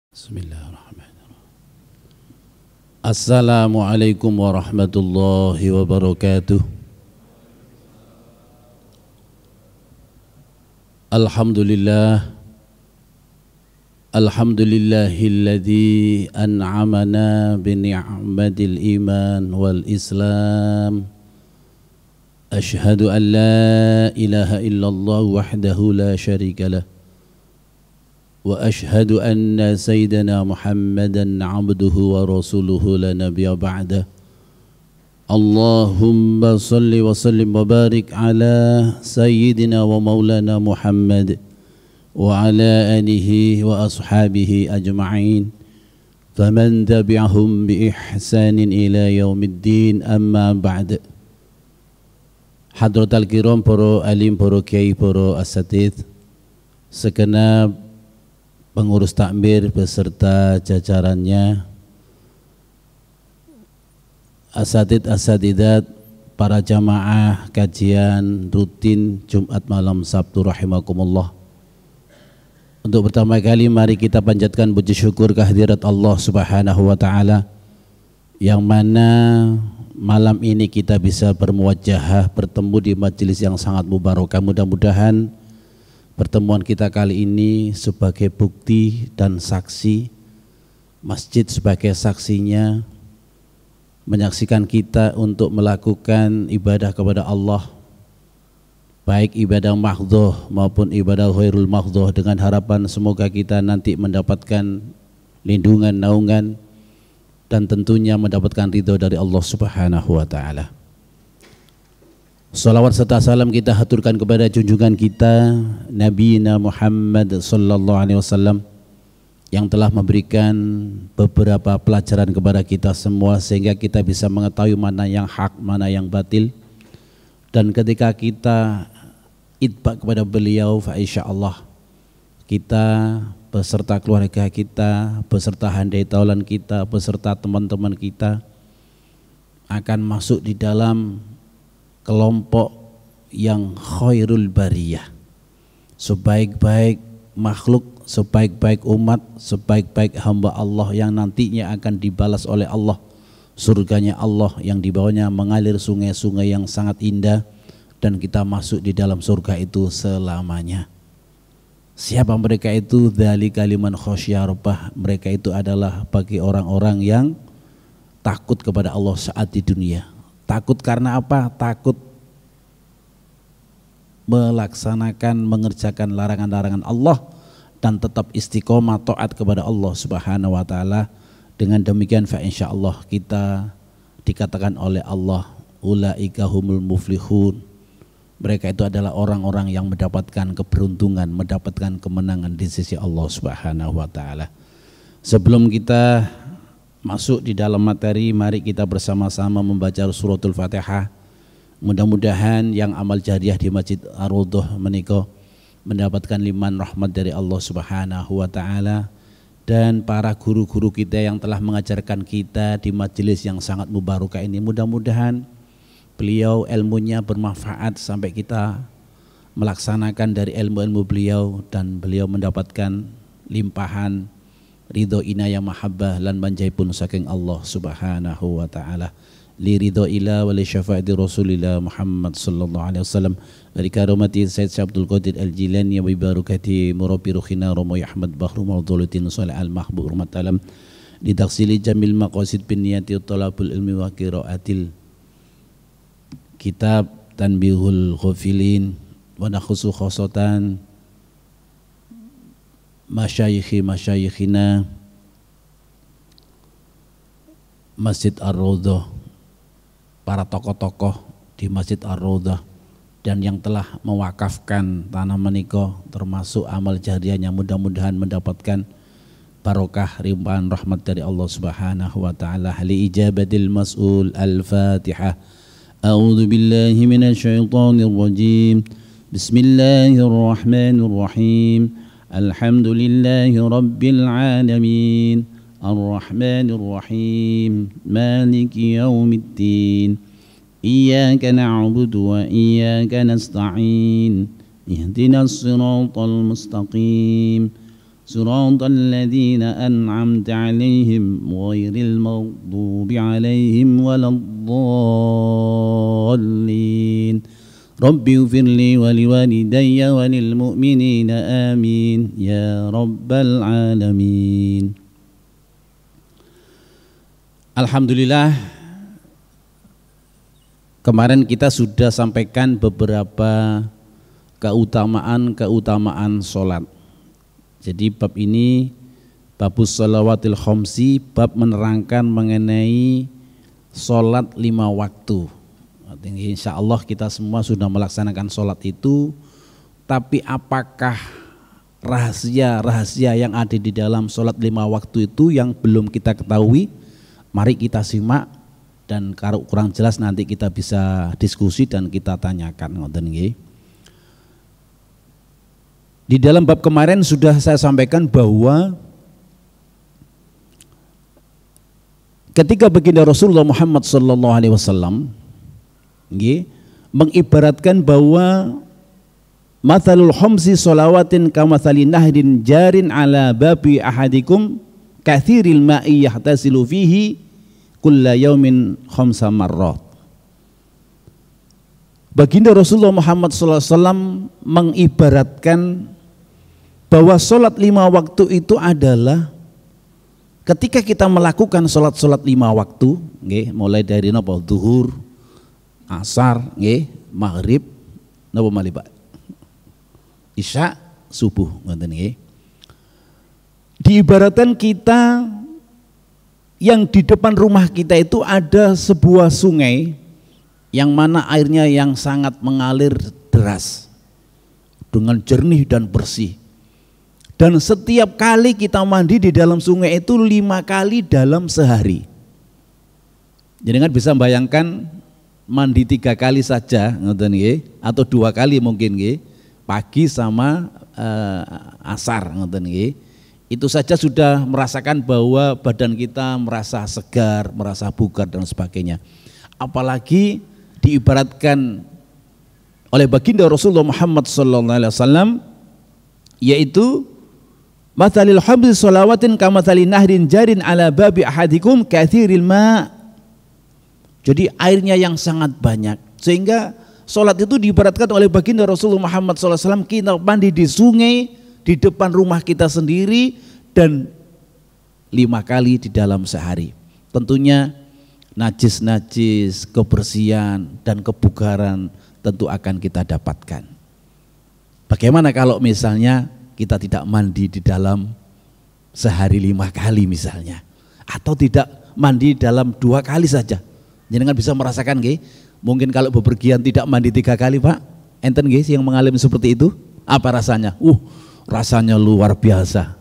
Bismillahirrahmanirrahim. Assalamualaikum warahmatullahi wabarakatuh. Alhamdulillahilladzi an'amana bini'matil iman wal islam. Ashhadu an la ilaha illallah wahdahu la syarika lah. Wa ashhadu anna sayyidana Muhammadan abduhu wa rasuluhu la nabiyya ba'dah. Allahumma salli wa sallim wa barik ala sayyidina wa maulana Muhammad wa ala alihi wa ashabihi ajma'in. Faman tabi'ahum bi ihsanin ila yaumiddin, amma ba'd. Hadratal kiram, para alim, para kiai, para asatidz, segenap pengurus takmir beserta jajarannya, asatidz-asatidzat, para jamaah kajian rutin Jumat malam Sabtu rahimakumullah. Untuk pertama kali mari kita panjatkan puji syukur kehadirat Allah Subhanahu wa taala, yang mana malam ini kita bisa bermuwajahah, bertemu di majelis yang sangat mubarakah. Mudah-mudahan pertemuan kita kali ini sebagai bukti dan saksi, masjid sebagai saksinya, menyaksikan kita untuk melakukan ibadah kepada Allah, baik ibadah mahdhah maupun ibadah ghairul mahdhah, dengan harapan semoga kita nanti mendapatkan lindungan, naungan, dan tentunya mendapatkan ridho dari Allah Subhanahu wa taala. Salawat serta salam kita haturkan kepada junjungan kita Nabi Muhammad sallallahu alaihi wasallam, yang telah memberikan beberapa pelajaran kepada kita semua sehingga kita bisa mengetahui mana yang hak, mana yang batil. Dan ketika kita itba kepada beliau, fa insyaallah kita beserta keluarga kita, beserta handai taulan kita, beserta teman-teman kita akan masuk di dalam kelompok yang khairul bariyah, sebaik-baik makhluk, sebaik-baik umat, sebaik-baik hamba Allah yang nantinya akan dibalas oleh Allah, surganya Allah yang di bawahnya mengalir sungai-sungai yang sangat indah, dan kita masuk di dalam surga itu selamanya. Siapa mereka itu? Dzalika liman khasyya rabbah. Mereka itu adalah bagi orang-orang yang takut kepada Allah saat di dunia. Takut karena apa? Takut melaksanakan, mengerjakan larangan-larangan Allah dan tetap istiqomah taat kepada Allah Subhanahu wa taala. Dengan demikian fa insyaallah kita dikatakan oleh Allah, ulaika humul muflihun. Mereka itu adalah orang-orang yang mendapatkan keberuntungan, mendapatkan kemenangan di sisi Allah Subhanahu wa taala. Sebelum kita masuk di dalam materi, mari kita bersama-sama membaca suratul Fatihah. Mudah-mudahan yang amal jariah di Masjid Ar-Raudhah menika mendapatkan limpahan rahmat dari Allah Subhanahu wa taala, dan para guru-guru kita yang telah mengajarkan kita di majelis yang sangat mubarakah ini, mudah-mudahan beliau ilmunya bermanfaat sampai kita melaksanakan dari ilmu-ilmu beliau, dan beliau mendapatkan limpahan ridho, inayah, mahabbah lan manjaipun saking Allah Subhanahu wa taala. Li ridho ila wa li syafaati Rasulillah Muhammad sallallahu alaihi wasallam, wa li karamati Sayyid Abdul Qadir Al-Jilani wa barakati murabbi ruhina Romo Ahmad Bahru Mauduluddin Salih Al-Mahbub Rahmat Alam, li taksili jamil maqasid bin niyati talabul ilmi wa qiraatil kitab Tanbihul Ghafilin wa nakhusu khosatan masyayikhina Masjid Ar-Raudhah, para tokoh-tokoh di Masjid Ar-Raudhah dan yang telah mewakafkan tanah menika, termasuk amal jariahnya, mudah-mudahan mendapatkan barokah limpahan rahmat dari Allah Subhanahu wa taala. Li ijabatil mas'ul. Al-Fatihah. A'udzu billahi minasy syaithanir rajim. Bismillahirrahmanirrahim. Alhamdulillahi rabbil alamin. Ar-Rahmanir Rahim. Maliki yaumiddin. Iyyaka na'budu wa iyyaka nasta'in. Ihdinas siratal mustaqim. Siratal ladzina an'amta 'alaihim ghairil maghdubi 'alaihim waladdallin. Rabbi ighfirli wa liwalidayya wa lil mu'minina amin ya rabbal alamin. Alhamdulillah, kemarin kita sudah sampaikan beberapa keutamaan sholat. Jadi bab ini, babus shalawatil khomsi, bab menerangkan mengenai sholat 5 waktu. Insya Allah kita semua sudah melaksanakan sholat itu, tapi apakah rahasia-rahasia yang ada di dalam sholat 5 waktu itu yang belum kita ketahui? Mari kita simak, dan kalau kurang jelas nanti kita bisa diskusi dan kita tanyakan. Di dalam bab kemarin sudah saya sampaikan bahwa ketika baginda Rasulullah Muhammad SAW mengibaratkan bahwa mathalul khamsi shalawatin kamathali nahrin jarin ala babi ahadikum kathiril ma'i yahtasilu fihi kulla yaumin khamsa marrat. Baginda Rasulullah Muhammad SAW mengibaratkan bahwa sholat 5 waktu itu adalah ketika kita melakukan sholat-sholat 5 waktu, mulai dari zuhur, asar, maghrib, isya, subuh, diibaratkan kita yang di depan rumah kita itu ada sebuah sungai yang mana airnya yang sangat mengalir deras dengan jernih dan bersih. Dan setiap kali kita mandi di dalam sungai itu 5 kali dalam sehari. Jadi kan bisa bayangkan mandi 3 kali saja, atau 2 kali mungkin, pagi sama asar, itu saja sudah merasakan bahwa badan kita merasa segar, merasa bugar dan sebagainya. Apalagi diibaratkan oleh baginda Rasulullah Muhammad SAW, yaitu mathalil habli shalawatin kamathali nahrin jarin ala babi ahadikum kathiril ma'. Jadi airnya yang sangat banyak, sehingga sholat itu diibaratkan oleh baginda Rasulullah Muhammad SAW, kita mandi di sungai di depan rumah kita sendiri dan 5 kali di dalam sehari. Tentunya najis-najis, kebersihan dan kebugaran tentu akan kita dapatkan. Bagaimana kalau misalnya kita tidak mandi di dalam sehari 5 kali misalnya, atau tidak mandi dalam 2 kali saja? Jangan bisa merasakan, mungkin kalau bepergian tidak mandi 3 kali, Pak, enten yang mengalami seperti itu, apa rasanya? Rasanya luar biasa.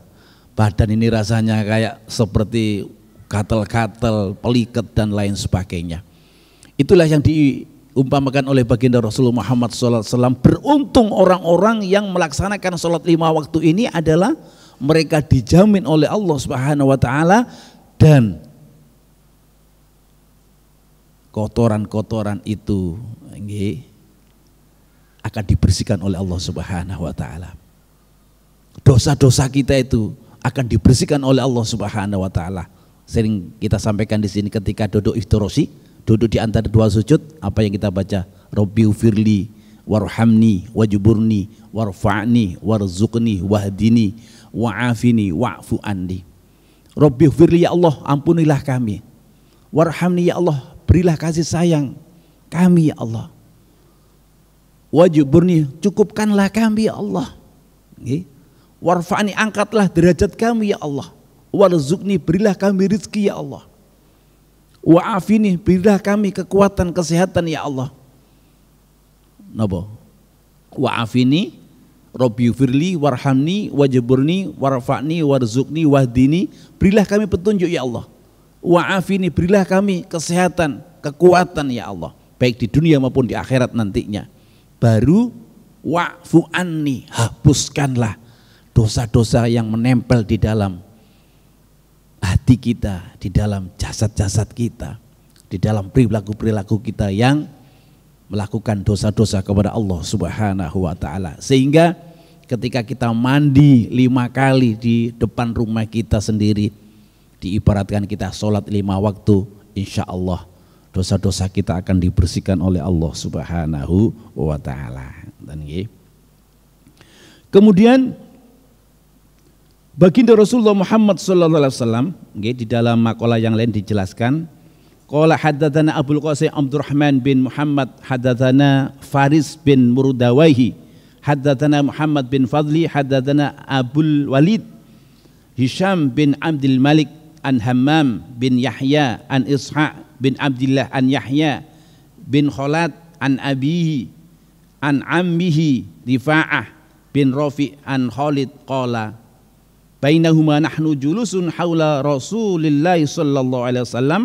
Badan ini rasanya kayak seperti gatal-gatal, peliket dan lain sebagainya. Itulah yang diumpamakan oleh baginda Rasulullah Muhammad SAW. Beruntung orang-orang yang melaksanakan sholat 5 waktu ini adalah mereka dijamin oleh Allah Subhanahu Wa Taala, dan kotoran-kotoran itu akan dibersihkan oleh Allah Subhanahu Wa Taala. Dosa-dosa kita itu akan dibersihkan oleh Allah Subhanahu Wa Taala. Sering kita sampaikan di sini ketika duduk iftirosi, duduk di antara 2 sujud, apa yang kita baca? Rabbi ufirli warhamni wajburni warfa'ni warzuqni wahdini wa'afini wa'fu anni. Rabbi ufirli, ya Allah ampunilah kami. Warhamni, ya Allah berilah kasih sayang kami, ya Allah. Wajburni, cukupkanlah kami, ya Allah. Warfa'ni, angkatlah derajat kami, ya Allah. Warzuqni, berilah kami rezeki, ya Allah. Wa'afini, berilah kami kekuatan, kesehatan, ya Allah. Napa? Wa'afini, Rabbi firli, warhamni, wajburni, warfa'ni, warzuqni, wahdini, berilah kami petunjuk, ya Allah. Wa'afini, berilah kami kesehatan, kekuatan, ya Allah, baik di dunia maupun di akhirat nantinya. Baru wa'fu anni, hapuskanlah dosa-dosa yang menempel di dalam hati kita, di dalam jasad-jasad kita, di dalam perilaku-perilaku kita yang melakukan dosa-dosa kepada Allah Subhanahu Wa Taala. Sehingga ketika kita mandi 5 kali di depan rumah kita sendiri, diibaratkan kita sholat 5 waktu, insya Allah dosa-dosa kita akan dibersihkan oleh Allah Subhanahu wa Ta'ala. Kemudian baginda Rasulullah Muhammad sallallahu alaihi wasallam di dalam makalah yang lain dijelaskan, qala haddatsana Abul Qasim Abdurrahman bin Muhammad, haddatsana Faris bin Murdawaihi, haddatsana Muhammad bin Fadli, haddatsana Abul Walid Hisham bin Abdul Malik an Hammam bin Yahya an Ishaq bin Abdullah an Yahya bin Khalad an abihi an ammihi Rifa'ah bin Rafi an Khalid qala bainahuma nahnu julusun haula Rasulillah sallallahu alaihi wasallam.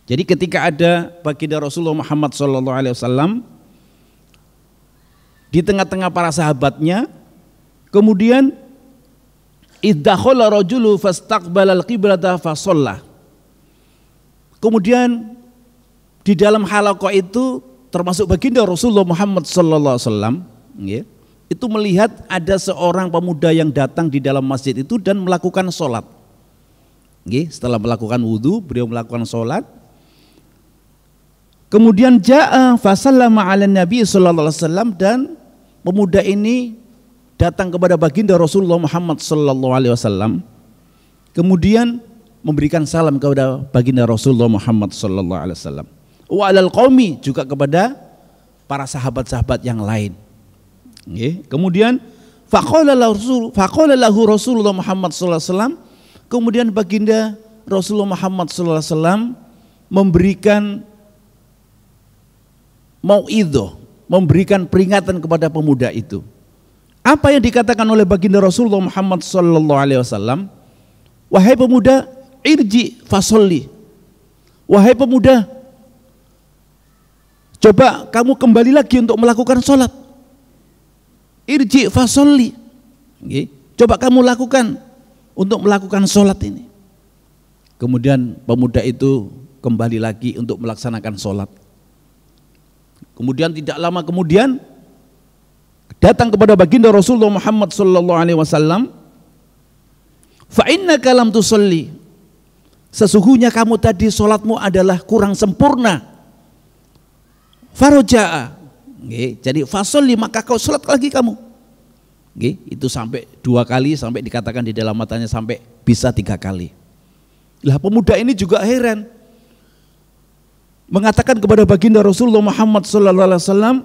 Jadi ketika ada baginda Rasulullah Muhammad sallallahu alaihi wasallam di tengah-tengah para sahabatnya, kemudian iddakhala rajulu fastaqbala al-qiblata fa shalla. Kemudian di dalam halaqah itu termasuk baginda Rasulullah Muhammad sallallahu alaihi wasallam itu melihat ada seorang pemuda yang datang di dalam masjid itu dan melakukan sholat. Setelah melakukan wudhu, beliau melakukan sholat. Kemudian ja'a fasallama ala Nabi sallallahu alaihi wasallam, dan pemuda ini datang kepada baginda Rasulullah Muhammad sallallahu alaihi wasallam. Kemudian memberikan salam kepada baginda Rasulullah Muhammad sallallahu alaihi wasallam. Wa alal qaumi, juga kepada para sahabat-sahabat yang lain. Kemudian faqala lahu Rasulullah Muhammad sallallahu alaihi wasallam, kemudian baginda Rasulullah Muhammad sallallahu alaihi wasallam memberikan mauidhah, memberikan peringatan kepada pemuda itu. Apa yang dikatakan oleh baginda Rasulullah Muhammad sallallahu alaihi wasallam? Wahai pemuda, irji fasolli. Wahai pemuda, coba kamu kembali lagi untuk melakukan sholat. Irji fasolli. Coba kamu lakukan untuk melakukan sholat ini. Kemudian pemuda itu kembali lagi untuk melaksanakan sholat. Kemudian tidak lama kemudian datang kepada baginda Rasulullah Muhammad sallallahu alaihi wasallam, fa innaka lam tusalli, sesungguhnya kamu tadi sholatmu adalah kurang sempurna. Faroja'a, jadi fasolli, maka kau sholat lagi kamu. Itu sampai 2 kali, sampai dikatakan di dalam matanya sampai bisa 3 kali. Lah pemuda ini juga heran, mengatakan kepada baginda Rasulullah Muhammad sallallahu alaihi wasallam,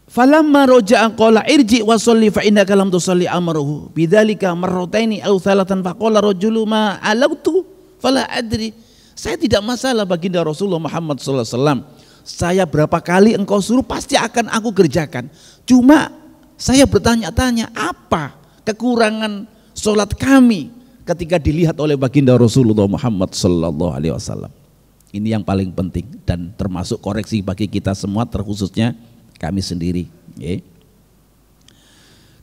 falamma roja'a qala irji wa sholli fa innaka lam tusalli amruhu bidzalika marrataini aw thalatan faqala rajulu ma alautu fala adri. Saya tidak masalah baginda Rasulullah Muhammad sallallahu alaihi wasallam, saya berapa kali engkau suruh pasti akan aku kerjakan. Cuma saya bertanya-tanya, apa kekurangan sholat kami ketika dilihat oleh baginda Rasulullah Muhammad sallallahu alaihi wasallam. Ini yang paling penting dan termasuk koreksi bagi kita semua, terkhususnya kami sendiri.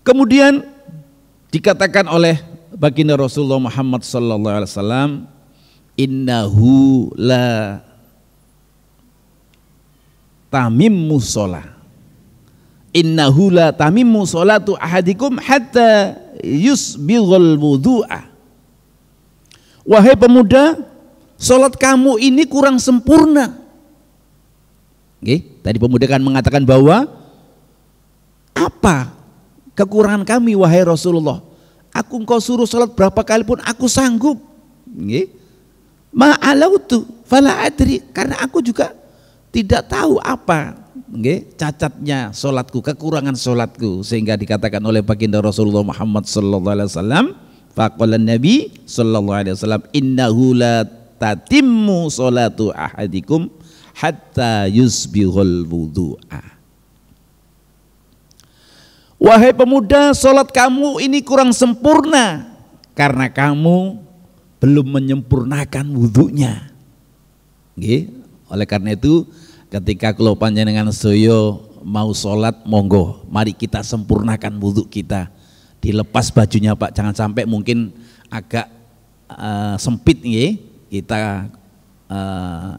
Kemudian dikatakan oleh baginda Rasulullah Muhammad sallallahu alaihi wasallam, innahu la tamimmu sholah, innahu la tamimmu sholatu ahadikum hatta yusbighul wudu'a. Wahai pemuda, sholat kamu ini kurang sempurna. Tadi pemuda kan mengatakan bahwa apa kekurangan kami wahai Rasulullah? Aku engkau suruh sholat berapa kali pun aku sanggup. Ma'alautu fala adri, karena aku juga tidak tahu apa cacatnya sholatku, kekurangan sholatku, sehingga dikatakan oleh baginda Rasulullah Muhammad sallallahu alaihi wasallam, faqala Nabi sallallahu alaihi wasallam, innahu la tatimmu sholatu ahadikum hatta yusbighul wudu'a. Wahai pemuda, sholat kamu ini kurang sempurna karena kamu belum menyempurnakan wudhunya. Oleh karena itu ketika kula panjenengan sedaya mau sholat, monggo mari kita sempurnakan wudhu kita. Dilepas bajunya Pak, jangan sampai mungkin agak sempit kita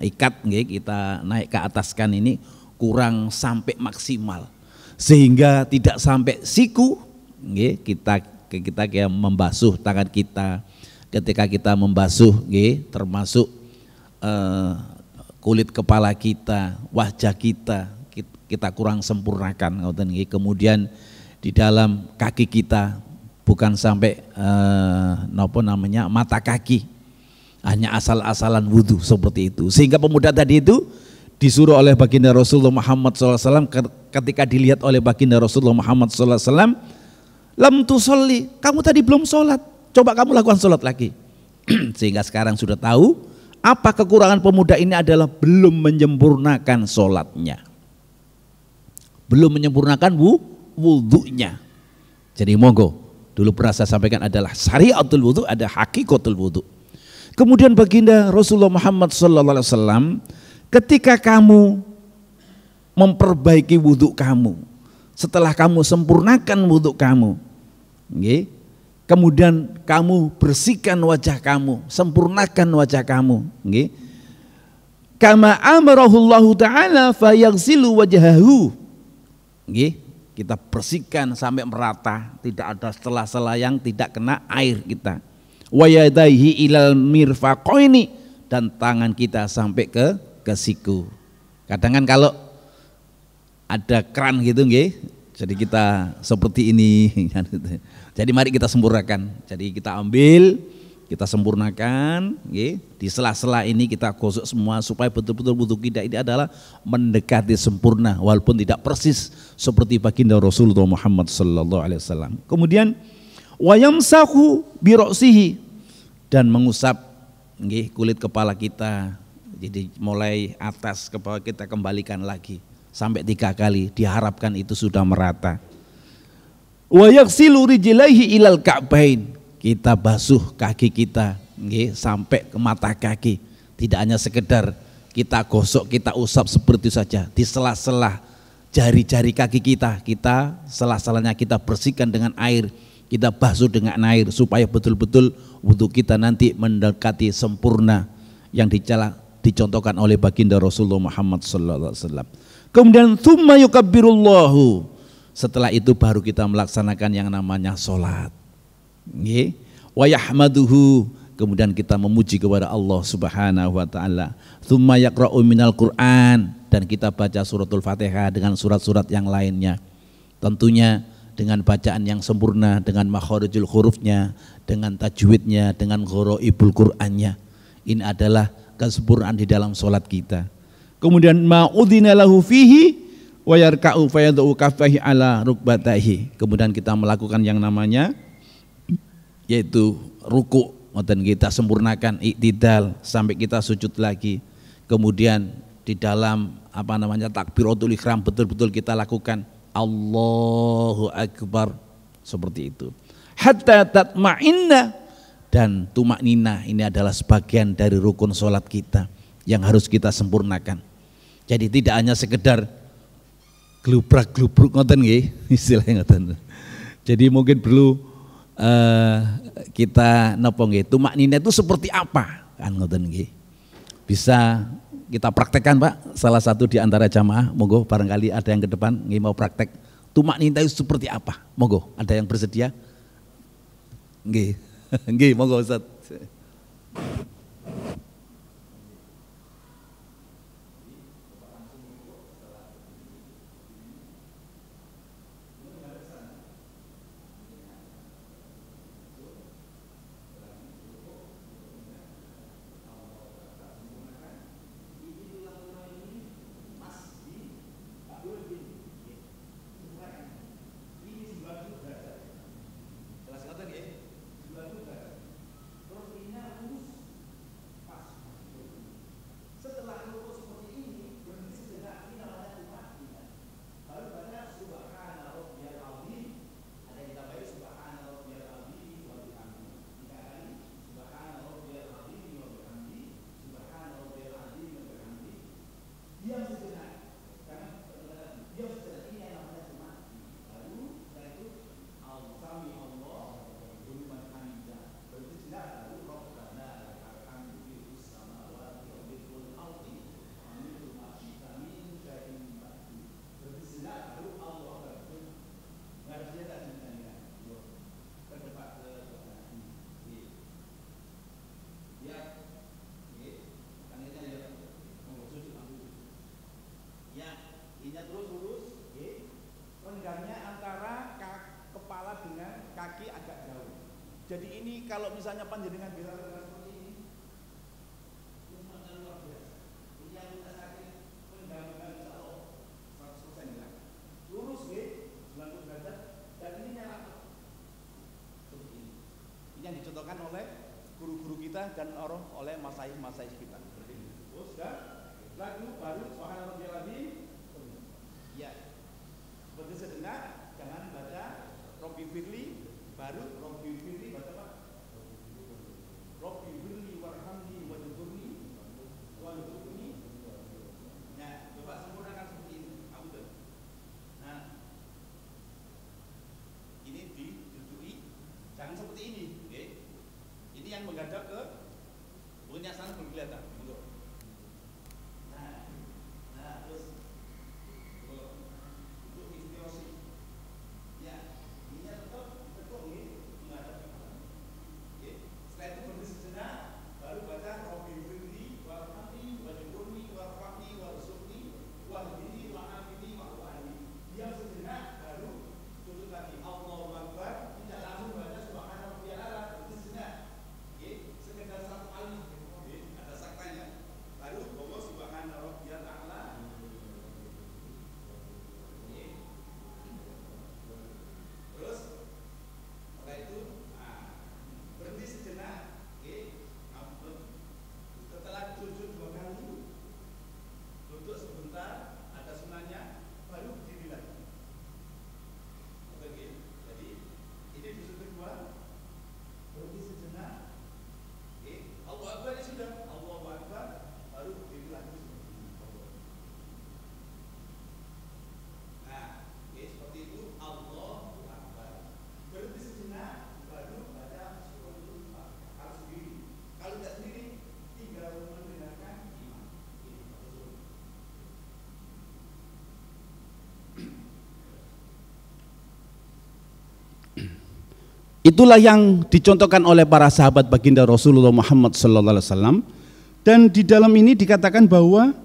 ikat kita naik ke ataskan ini. kurang sampai maksimal, sehingga tidak sampai siku. Nggih, kita kayak membasuh tangan kita, ketika kita membasuh nggih, termasuk kulit kepala kita, wajah kita kurang sempurnakan ngoten nggih. Kemudian di dalam kaki kita bukan sampai mata kaki, hanya asal-asalan wudhu seperti itu. Sehingga pemuda tadi itu disuruh oleh baginda Rasulullah Muhammad SAW, ketika dilihat oleh baginda Rasulullah Muhammad SAW, lam tusolli, kamu tadi belum sholat, coba kamu lakukan sholat lagi. Sehingga sekarang sudah tahu apa kekurangan pemuda ini adalah belum menyempurnakan sholatnya, belum menyempurnakan wudhunya. Jadi monggo, dulu pernah saya sampaikan adalah syariatul wudhu, ada hakikatul wudhu. Kemudian baginda Rasulullah Muhammad SAW, ketika kamu memperbaiki wudhu kamu, setelah kamu sempurnakan wudhu kamu, kemudian kamu bersihkan wajah kamu, sempurnakan wajah kamu, kama amarahullahu ta'ala fayaghsilu wajhahu, kita bersihkan sampai merata, tidak ada sela-sela yang tidak kena air kita. Wa yadaihi ilal mirfaqaini, dan tangan kita sampai ke siku. Kadang kan kalau ada keran gitu nggih, jadi kita seperti ini. Jadi mari kita sempurnakan. Jadi kita ambil, kita sempurnakan nggih, di sela-sela ini kita gosok semua supaya betul-betul wudhu kita ini adalah mendekati sempurna walaupun tidak persis seperti baginda Rasulullah Muhammad sallallahu alaihi wasallam. Kemudian wayamsahu birosihi, dan mengusap nggih, kulit kepala kita. Jadi mulai atas ke bawah kita kembalikan lagi sampai 3 kali, diharapkan itu sudah merata. Wa yaghsilu rijlaihi ilal ka'bain, kita basuh kaki kita nggih, sampai ke mata kaki. Tidak hanya sekedar kita gosok, kita usap seperti itu saja, di sela-sela jari-jari kaki kita sela-selanya kita bersihkan dengan air, kita basuh dengan air supaya betul-betul wudhu kita nanti mendekati sempurna yang dicontohkan oleh baginda Rasulullah Muhammad sallallahu alaihi wasallam. Kemudian tsumma yukabbirullahu, setelah itu baru kita melaksanakan yang namanya salat. Nggih. Wa yahmaduhu, kemudian kita memuji kepada Allah Subhanahu wa taala. Tsumma yaqra'u minal Qur'an, dan kita baca suratul Fatihah dengan surat-surat yang lainnya. Tentunya dengan bacaan yang sempurna, dengan makharijul hurufnya, dengan tajwidnya, dengan gharaibul Qur'annya. Ini adalah kesempurnaan di dalam sholat kita. Kemudian ma'udhina lahu fihi wa yarka'u fayad'u kaffahi ala rukbatahi. Kemudian kita melakukan yang namanya yaitu ruku', dan kita sempurnakan iktidal sampai kita sujud lagi. Kemudian di dalam takbiratul ihram betul-betul kita lakukan Allahu Akbar, seperti itu. Hatta tatma'inna, dan tumaknina ini adalah sebagian dari rukun sholat kita yang harus kita sempurnakan. Jadi tidak hanya sekedar glubrak-glubruk ngoten nggih, istilahnya ngoten. Jadi mungkin perlu kita napa nggih, tumaknina itu seperti apa kan ngoten nggih. Bisa kita praktekkan Pak, salah satu di antara jamaah, monggo barangkali ada yang ke depan nggih mau praktek tumaknina itu seperti apa, monggo ada yang bersedia? Nggih. Nggih, monggo Ustaz. Kakinya terus lurus, renggangnya antara kepala dengan kaki agak jauh. Jadi ini kalau misalnya panjenengan bila seperti ini, luar biasa. Ini yang kita sakit renggang insyaallah 100% hilang. Lurus 90 derajat dan ini nyala seperti ini. Ini yang dicontohkan oleh guru-guru kita dan oleh masaih kita. Seperti ini. Terus dan lagu baru subhanallah lagi. Ya. Seperti sedengar, jangan baca Robbi Firli, baru Robbi Firli baca apa? Robbi Firli warhamni wajburni warzuqni. Nah, coba sempurnakan seperti ini. Betul. Nah, ini didudui, jangan seperti ini, oke? Ini yang menghadap ke punya sana belum kelihatan, betul. Nah, terus untuk istiqosi, ya, ini tetap menghadap ke kanan. Oke, setelah itu berhenti sejenak, baru baca Robbi Firli warhamni wajburni warfaqni warzuqni wahdini wa'afini wa'u'ani. Diam sejenak, baru sujud lagi. Allahu Akbar, tidak langsung baca subhanallah bi'ala, berhenti sejenak. Oke, sekedar satu kali. Oke, ada saktanya. Baru bawa subhanallah bi'ala. Oke. Terus setelah itu berhenti sejenak. Oke. Setelah sujud 2 kali, duduk sebentar, ada sunahnya, baru berdiri lagi. Oke. Jadi ini di sudut kedua, berhenti sejenak. Oke. Allahu Akbar ini sudah. Allahu Akbar, baru berdiri lagi. Nah, oke, seperti itu. Allahu Akbar. Berhenti sejenak, baru baca suratul Fatihah. Harus sendiri. Kalau tidak sendiri, tinggal mendengarkan imam. Ini betul. Itulah yang dicontohkan oleh para sahabat baginda Rasulullah Muhammad sallallahu alaihi wasallam, dan di dalam ini dikatakan bahwa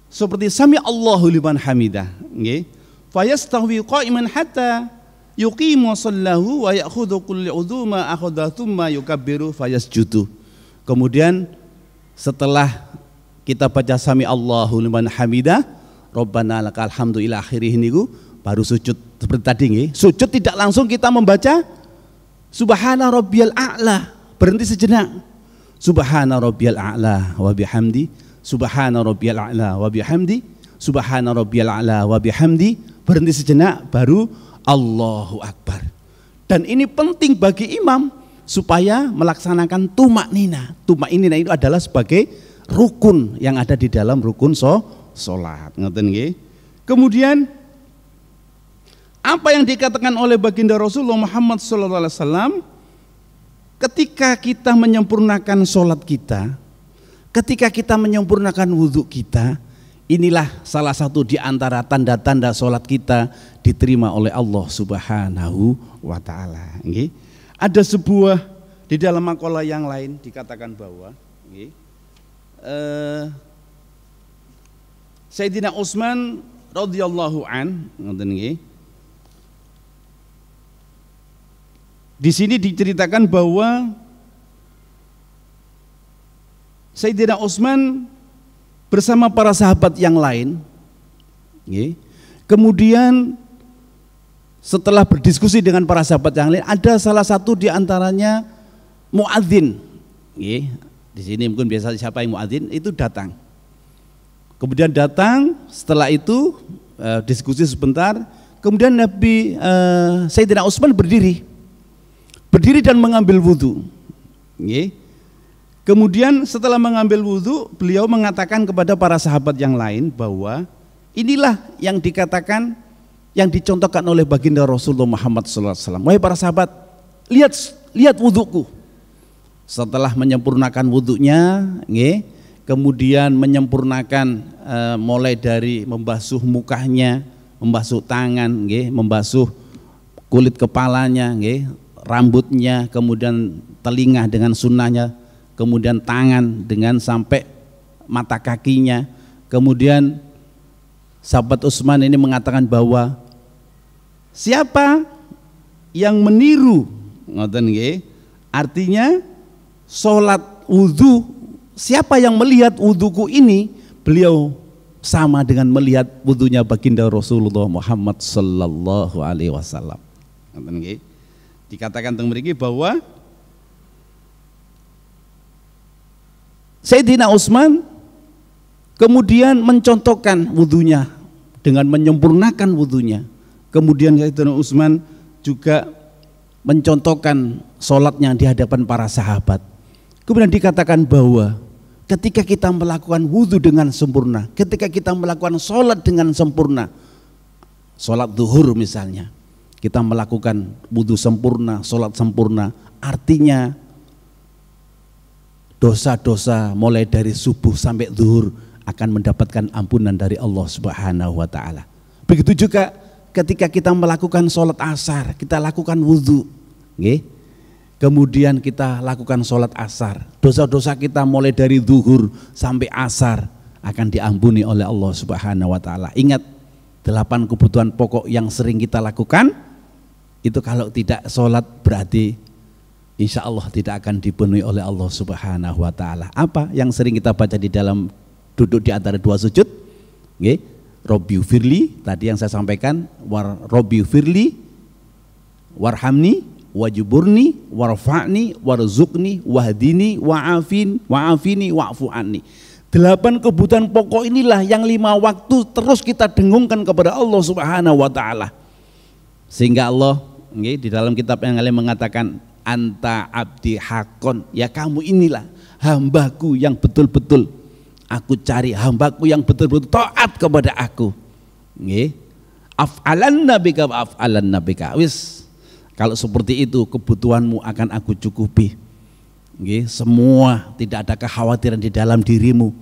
seperti sami Allahu liman hamidah, nggih. Fayastawi qa'iman hatta yuqimu sallahu wa ya'khudhu kulli udhuma akhadha thumma yukabbiru fayasjudu. Kemudian setelah kita baca sami Allahu liman hamidah, Rabbana lakal hamdu ila akhirih niku baru sujud seperti tadi nggih. Sujud tidak langsung kita membaca Subhana rabbiyal a'la, berhenti sejenak. Subhana rabbiyal a'la wa bihamdi, subhana rabbiyal a'la wa bihamdi, subhana rabbiyal a'la wa bihamdi, berhenti sejenak baru Allahu Akbar. Dan ini penting bagi imam supaya melaksanakan tumak nina. Tumak nina itu adalah sebagai rukun yang ada di dalam rukun salat. Ngoten nggih. Kemudian apa yang dikatakan oleh baginda Rasulullah Muhammad SAW, ketika kita menyempurnakan sholat kita, ketika kita menyempurnakan wudhu kita, inilah salah satu di antara tanda-tanda sholat kita diterima oleh Allah Subhanahu wa Ta'ala. Ada sebuah di dalam makalah yang lain dikatakan bahwa Sayyidina Utsman radhiyallahu an, di sini diceritakan bahwa Sayyidina Utsman bersama para sahabat yang lain, kemudian setelah berdiskusi dengan para sahabat yang lain, ada salah satu di antaranya muadzin. Di sini mungkin biasa siapa yang muadzin itu datang. Kemudian datang, setelah itu diskusi sebentar, kemudian Sayyidina Utsman berdiri dan mengambil wudhu. Kemudian setelah mengambil wudhu, beliau mengatakan kepada para sahabat yang lain bahwa inilah yang dikatakan, yang dicontohkan oleh baginda Rasulullah Muhammad SAW. Wahai para sahabat, lihat wudhuku. Setelah menyempurnakan wudhunya, kemudian menyempurnakan mulai dari membasuh mukanya, membasuh tangan, membasuh kulit kepalanya, rambutnya, kemudian telinga dengan sunnahnya, kemudian tangan dengan sampai mata kakinya, kemudian sahabat Utsman ini mengatakan bahwa siapa yang meniru, ngoten nggih, artinya sholat wudhu, siapa yang melihat wudhuku ini, beliau sama dengan melihat wudhunya baginda Rasulullah Muhammad sallallahu alaihi wasallam. Ngoten nggih. Dikatakan teng mriki bahwa Sayyidina Utsman kemudian mencontohkan wudhunya dengan menyempurnakan wudhunya. Kemudian Sayyidina Utsman juga mencontohkan sholatnya di hadapan para sahabat. Kemudian dikatakan bahwa ketika kita melakukan wudhu dengan sempurna, ketika kita melakukan sholat dengan sempurna, sholat zuhur misalnya, kita melakukan wudhu sempurna, sholat sempurna, artinya dosa-dosa mulai dari subuh sampai zuhur akan mendapatkan ampunan dari Allah Subhanahu wa ta'ala. Begitu juga ketika kita melakukan sholat asar, kita lakukan wudhu, kemudian kita lakukan sholat asar, dosa-dosa kita mulai dari zuhur sampai asar akan diampuni oleh Allah Subhanahu wa ta'ala. Ingat, 8 kebutuhan pokok yang sering kita lakukan itu kalau tidak sholat berarti insya Allah tidak akan dipenuhi oleh Allah Subhanahu wa ta'ala. Apa yang sering kita baca di dalam duduk di antara dua sujud? Robbi firli, tadi yang saya sampaikan, Robbi firli warhamni wajiburni warfa'ni warzukni wahdini wa'afini wa'fu anni. 8 kebutuhan pokok inilah yang 5 waktu terus kita dengungkan kepada Allah Subhanahu wa ta'ala. Sehingga Allah di dalam kitab yang lain mengatakan anta abdi hakon, ya kamu inilah hambaku yang betul-betul aku cari, hambaku yang betul-betul taat kepada aku. Af'alan nabika af'alan nabika. Wis, kalau seperti itu kebutuhanmu akan aku cukupi. Semua, tidak ada kekhawatiran di dalam dirimu,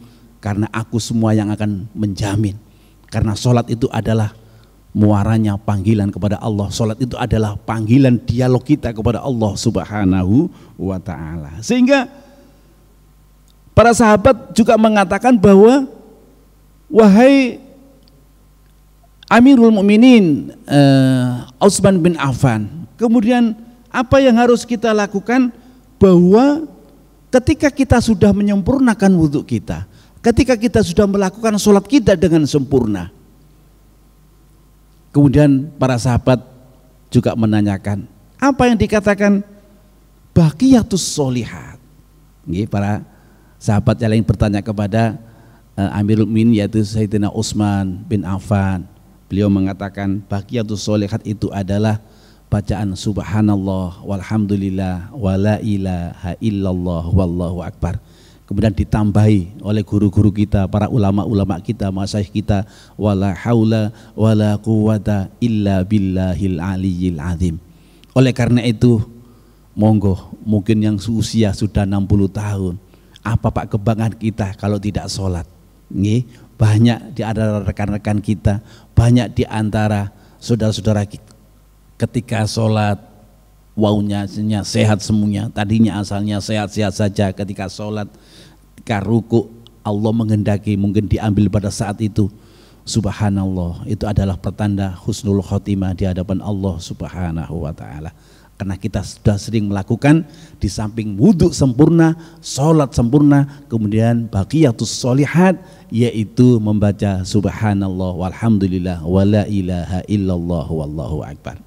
karena aku semua yang akan menjamin. Karena sholat itu adalah muaranya panggilan kepada Allah. Sholat itu adalah panggilan dialog kita kepada Allah Subhanahu wa ta'ala. Sehingga para sahabat juga mengatakan bahwa wahai Amirul Mukminin Utsman bin Affan, kemudian apa yang harus kita lakukan? Bahwa ketika kita sudah menyempurnakan wudhu kita, ketika kita sudah melakukan sholat kita dengan sempurna, kemudian para sahabat juga menanyakan apa yang dikatakan baqiyatus sholihat. Para sahabat yang lain bertanya kepada Amirul Mukminin yaitu Sayyidina Utsman bin Affan. Beliau mengatakan baqiyatus sholihat itu adalah bacaan subhanallah walhamdulillah wala ilaha illallah wallahu akbar. Kemudian ditambahi oleh guru-guru kita, para ulama-ulama kita, masyayikh kita, wala haula wala quwata illa billahil aliyyil azim. Oleh karena itu, monggo, mungkin yang usia sudah 60 tahun, apa Pak kebanggaan kita kalau tidak sholat? Banyak di antara rekan-rekan kita, banyak di antara saudara-saudara kita, ketika sholat waunya sehat semuanya, tadinya asalnya sehat-sehat saja, ketika sholat, ketika ruku, Allah menghendaki mungkin diambil pada saat itu, subhanallah, itu adalah pertanda husnul khotimah di hadapan Allah Subhanahu wa ta'ala. Karena kita sudah sering melakukan di samping wudhu sempurna, sholat sempurna, kemudian baqiyatus sholihat, yaitu membaca subhanallah walhamdulillah wala ilaha illallah wallahu akbar.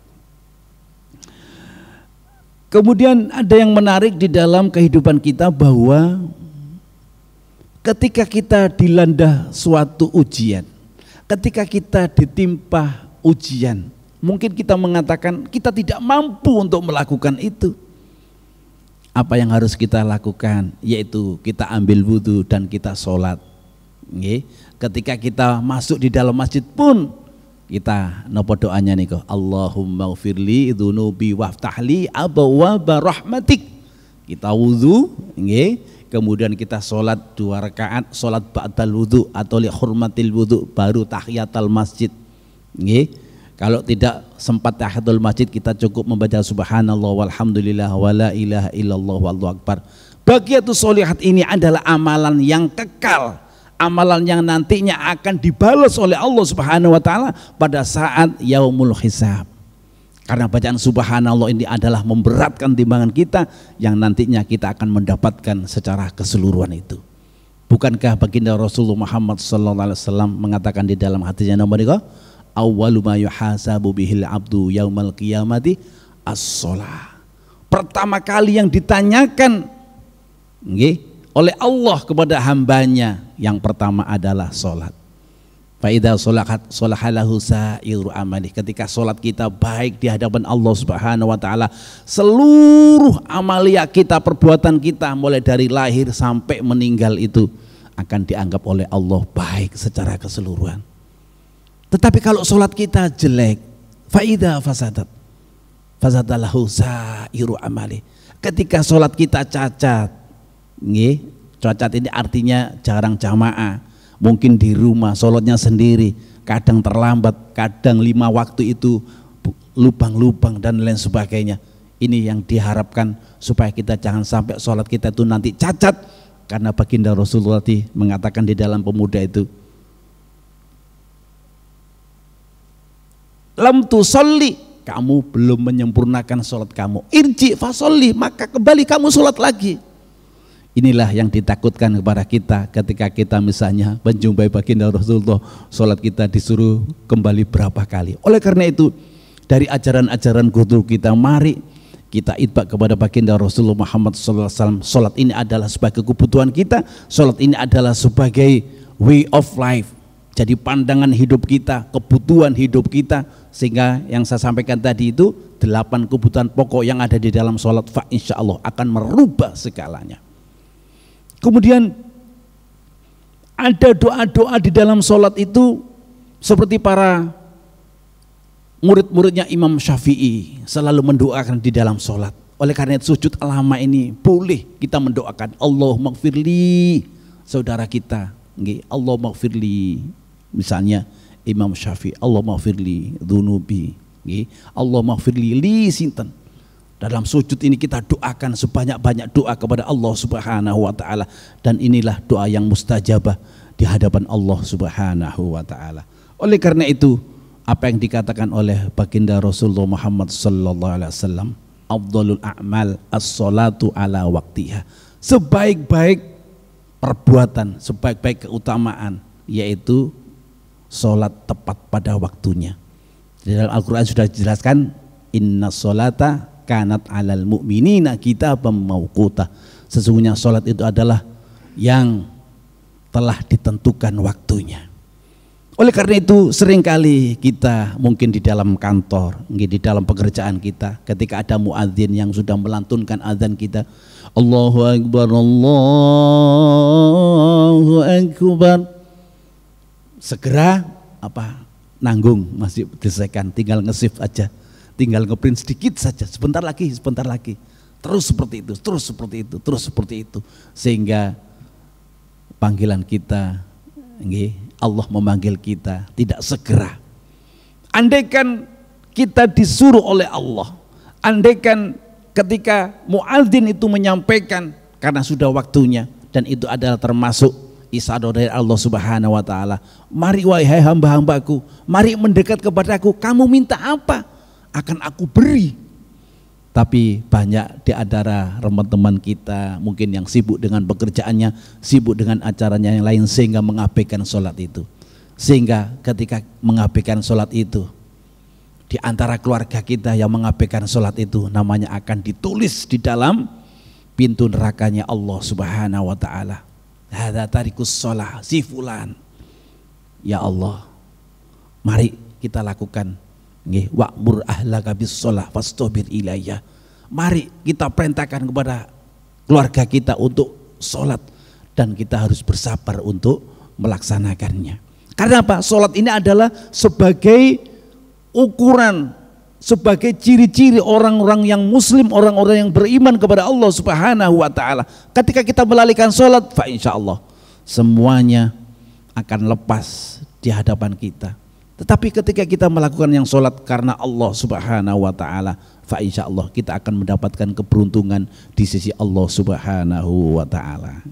Kemudian ada yang menarik di dalam kehidupan kita bahwa ketika kita dilanda suatu ujian, ketika kita ditimpa ujian, mungkin kita mengatakan kita tidak mampu untuk melakukan itu. Apa yang harus kita lakukan? Yaitu kita ambil wudhu dan kita sholat. Ketika kita masuk di dalam masjid pun kita nopo doanya nih kok, Allahumma ghfirli dzunubi waftahli abwaaba rahmatik. Kita wudhu, kemudian kita sholat 2 rakaat, sholat ba'dal wudhu atau li hurmatil wudhu, baru tahiyatul masjid. Kalau tidak sempat tahiyatul masjid, kita cukup membaca subhanallah walhamdulillah wala ilaha illallah wallahu akbar. Baqiyatus sholihat ini adalah amalan yang kekal, amalan yang nantinya akan dibalas oleh Allah Subhanahu wa taala pada saat yaumul hisab. Karena bacaan subhanallah ini adalah memberatkan timbangan kita yang nantinya kita akan mendapatkan secara keseluruhan itu. Bukankah baginda Rasulullah Muhammad sallallahu alaihi wasallam mengatakan di dalam hadisnya nomor 3, awwalu ma yuhasabu bihil abdu yaumal qiyamati as-shalah. Pertama kali yang ditanyakan oleh Allah kepada hambanya yang pertama adalah salat. Fa idza sholahalahu sa'iru amali. Ketika salat kita baik di hadapan Allah Subhanahu wa taala, seluruh amalia kita, perbuatan kita mulai dari lahir sampai meninggal itu akan dianggap oleh Allah baik secara keseluruhan. Tetapi kalau salat kita jelek, fa idza fasadalahu sa'iru amali. Ketika salat kita cacat, cacat ini artinya jarang jamaah, mungkin di rumah sholatnya sendiri, kadang terlambat, kadang 5 waktu itu lubang-lubang dan lain sebagainya. Ini yang diharapkan supaya kita jangan sampai sholat kita itu nanti cacat, karena baginda Rasulullah mengatakan di dalam pemuda itu, lam tusolli, kamu belum menyempurnakan sholat kamu, irji fasolli, maka kembali kamu sholat lagi. Inilah yang ditakutkan kepada kita ketika kita misalnya menjumpai baginda Rasulullah, sholat kita disuruh kembali berapa kali. Oleh karena itu, dari ajaran-ajaran guru kita, mari kita itbak kepada baginda Rasulullah Muhammad SAW. Sholat ini adalah sebagai kebutuhan kita, sholat ini adalah sebagai way of life, jadi pandangan hidup kita, kebutuhan hidup kita. Sehingga yang saya sampaikan tadi itu 8 kebutuhan pokok yang ada di dalam sholat, fa insya Allah akan merubah segalanya. Kemudian ada doa-doa di dalam sholat itu seperti para murid-muridnya Imam Syafi'i selalu mendoakan di dalam sholat. Oleh karena itu sujud alama ini boleh kita mendoakan Allahumma gfirli, saudara kita, Allahumma gfirli, misalnya Imam Syafi'i, Allahumma gfirli dzunubi, Allahumma gfirli li sinten. Dalam sujud ini kita doakan sebanyak-banyak doa kepada Allah Subhanahu wa taala, dan inilah doa yang mustajabah di hadapan Allah Subhanahu wa taala. Oleh karena itu, apa yang dikatakan oleh baginda Rasulullah Muhammad sallallahu alaihi wasallam, afdhalul a'mal as-sholatu ala waqtiha. Sebaik-baik perbuatan, sebaik-baik keutamaan yaitu salat tepat pada waktunya. Di dalam Al-Qur'an sudah dijelaskan, inna sholata kanat alal mu'minina kitaban mauquta. Sesungguhnya sholat itu adalah yang telah ditentukan waktunya. Oleh karena itu seringkali kita mungkin di dalam kantor, di dalam pekerjaan kita, ketika ada muadzin yang sudah melantunkan azan kita, Allahu Akbar, Allahu Akbar, segera nanggung, masih diselesaikan, tinggal nge-shift aja, tinggal ngeprint sedikit saja, sebentar lagi, terus seperti itu, terus seperti itu, sehingga panggilan kita, Allah memanggil kita tidak segera. Andaikan kita disuruh oleh Allah, andaikan ketika muadzin itu menyampaikan karena sudah waktunya, dan itu adalah termasuk isyarat dari Allah Subhanahu wa taala, mari wahai hamba-hambaku, mari mendekat kepadaku, kamu minta apa? Akan aku beri. Tapi banyak di antara teman-teman kita mungkin yang sibuk dengan pekerjaannya, sibuk dengan acaranya yang lain, sehingga mengabaikan sholat itu. Sehingga ketika mengabaikan sholat itu, di antara keluarga kita yang mengabaikan sholat itu, namanya akan ditulis di dalam pintu nerakanya Allah Subhanahu wa taala. Hadza tarikus sholah si fulan. Ya Allah, mari kita lakukan. Wa'mur ahlaka bis sholah fastabir ilayya. Mari kita perintahkan kepada keluarga kita untuk sholat, dan kita harus bersabar untuk melaksanakannya. Karena apa? Sholat ini adalah sebagai ukuran, sebagai ciri-ciri orang-orang yang muslim, orang-orang yang beriman kepada Allah Subhanahu wa taala. Ketika kita melalaikan sholat, fa insyaallah semuanya akan lepas di hadapan kita. Tetapi ketika kita melakukan yang sholat karena Allah Subhanahu wa ta'ala, fa insyaallah kita akan mendapatkan keberuntungan di sisi Allah Subhanahu wa ta'ala.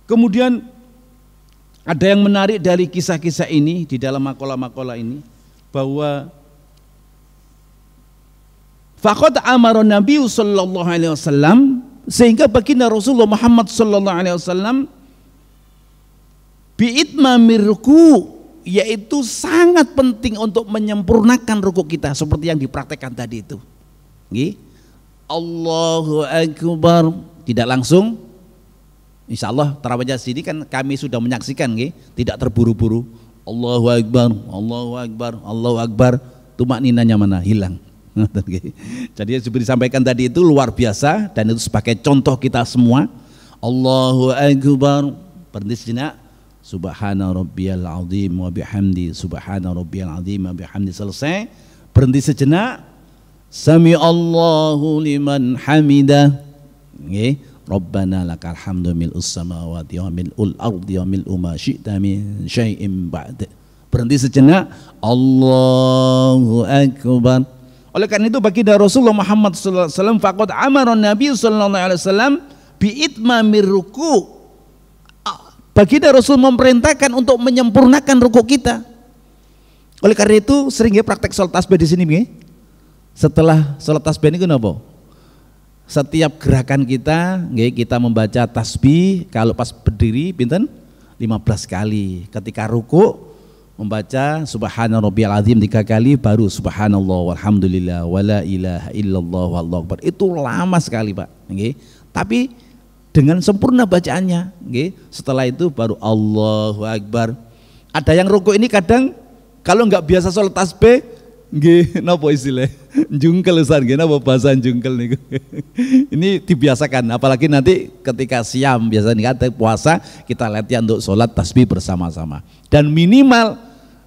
Kemudian Ada yang menarik dari kisah-kisah ini di dalam makalah-makalah ini bahwa faqad amara Nabi sallallahu alaihi wasallam, sehingga baginda Rasulullah Muhammad sallallahu alaihi wasallam bi'itmamir ruku', yaitu sangat penting untuk menyempurnakan ruku kita seperti yang dipraktekkan tadi itu. Nggih. Allahu akbar, tidak langsung. Insyaallah tarawih sini kan kami sudah menyaksikan nggih, tidak terburu-buru. Allahu akbar, Allahu akbar, Allahu akbar, tumakninanya mana? Hilang. Jadi seperti disampaikan tadi itu luar biasa dan itu sebagai contoh kita semua. Allahu akbar, berhenti sejenak. Subhana rabbiyal azim wa bihamdi, subhana rabbiyal azim wa bihamdi, selesai. Berhenti sejenak. Sami Allahu liman hamidah. Nggih. Rabbana lakal hamdu mil'us samawati wa mil'ul ardi wa mil'u ma syi'ta min syai'in ba'd. Berhenti sejenak. Allahu akbar. Oleh karena itu baginda Rasulullah Muhammad sallallahu alaihi wasallam faqad amara Nabi sallallahu alaihi wasallam bi itmamir ruku'. Baginda Rasul memerintahkan untuk menyempurnakan ruku kita. Oleh karena itu sering ya praktek salat tasbih di sini nggih. Setelah salat tasbih ini kenapa? Setiap gerakan kita, kita membaca tasbih. Kalau pas berdiri, pinten 15 kali. Ketika ruku membaca subhana rabbiyal azim 3 kali, baru subhanallah walhamdulillah wala ilaha illallah wallahu akbar. Itu lama sekali Pak. Tapi dengan sempurna bacaannya. Setelah itu baru Allahu akbar. Ada yang ruku ini kadang kalau nggak biasa sholat tasbih, napa istilah? Jungkel Ustaz, napa bahasa jungkel niku. Ini dibiasakan, apalagi nanti ketika siam biasanya kata puasa kita latihan untuk sholat tasbih bersama-sama. Dan minimal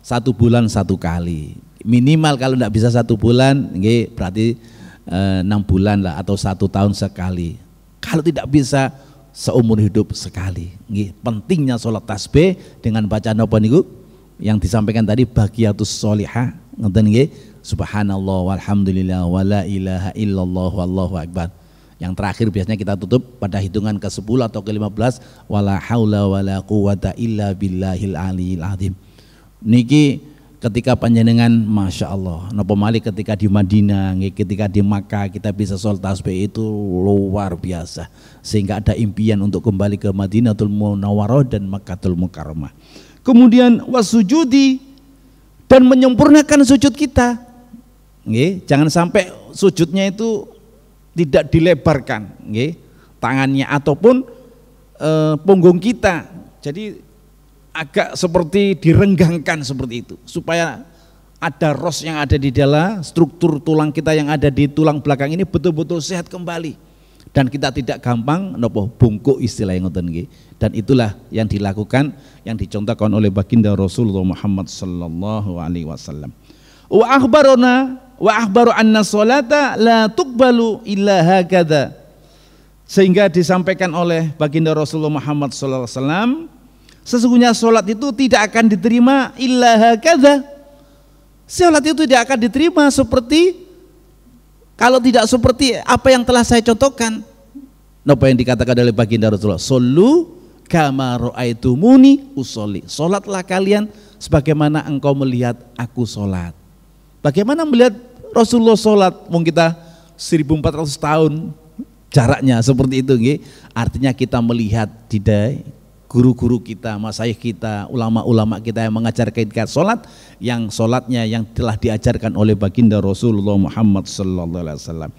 1 bulan 1 kali. Minimal kalau tidak bisa 1 bulan, berarti 6 bulan lah atau 1 tahun sekali. Kalau tidak bisa seumur hidup sekali. Pentingnya sholat tasbih dengan bacaan apa niku? Yang disampaikan tadi baqiyatus sholihah, ngoten nggih. Subhanallah walhamdulillah wala ilaha illallah wallahu akbar. Yang terakhir biasanya kita tutup pada hitungan ke-10 atau ke-15, wala haula wala quwata illa billahil aliyil azim. Niki ketika panjenengan Masya Allah, napa malih ketika di Madinah, ketika di Makkah kita bisa sholat tasbih itu luar biasa, sehingga ada impian untuk kembali ke Madinatul Munawwarah dan Makkatul Mukarramah. Kemudian wasujudi, dan menyempurnakan sujud kita. Jangan sampai sujudnya itu tidak dilebarkan, tangannya ataupun punggung kita, jadi agak seperti direnggangkan seperti itu, supaya ada ros yang ada di dalam struktur tulang kita yang ada di tulang belakang ini betul-betul sehat kembali, dan kita tidak gampang nopo bungkuk istilah yang ngoten nggih. Dan itulah yang dilakukan, yang dicontohkan oleh baginda Rasulullah Muhammad sallallahu alaihi wasallam. Wa akhbaru anna sholata la tuqbalu illa hakadha. Sehingga disampaikan oleh baginda Rasulullah Muhammad sallallahu alaihi wasallam, sesungguhnya sholat itu tidak akan diterima illa hakadha. Sholat itu tidak akan diterima seperti, kalau tidak seperti apa yang telah saya contohkan. Apa yang dikatakan oleh baginda Rasulullah, sallu kama ra'aitumuni usolli. Sholatlah kalian sebagaimana engkau melihat aku sholat. Bagaimana melihat Rasulullah sholat? Mungkin kita 1400 tahun jaraknya seperti itu. Artinya kita melihat tidak guru-guru kita, masyayikh kita, ulama-ulama kita yang mengajarkan kita sholat, yang sholatnya yang telah diajarkan oleh baginda Rasulullah Muhammad sallallahu alaihi wasallam.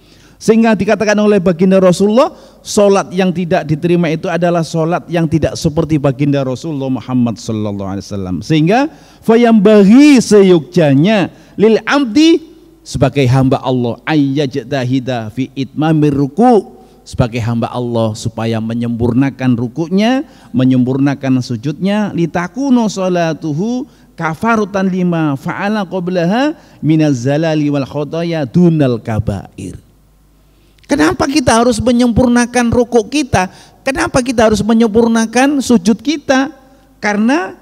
Sehingga dikatakan oleh baginda Rasulullah, sholat yang tidak diterima itu adalah sholat yang tidak seperti baginda Rasulullah Muhammad sallallahu alaihi wasallam. Sehingga fayambaghi, seyogjanya lil abdi, sebagai hamba Allah, ayyajtahida fi itmamir ruku', sebagai hamba Allah supaya menyempurnakan rukuknya, menyempurnakan sujudnya, litakunu sholatuhu kafaratan lima fa'ala qablaha minaz zalali wal khotoya dunal kabair. Kenapa kita harus menyempurnakan rukuk kita? Kenapa kita harus menyempurnakan sujud kita? Karena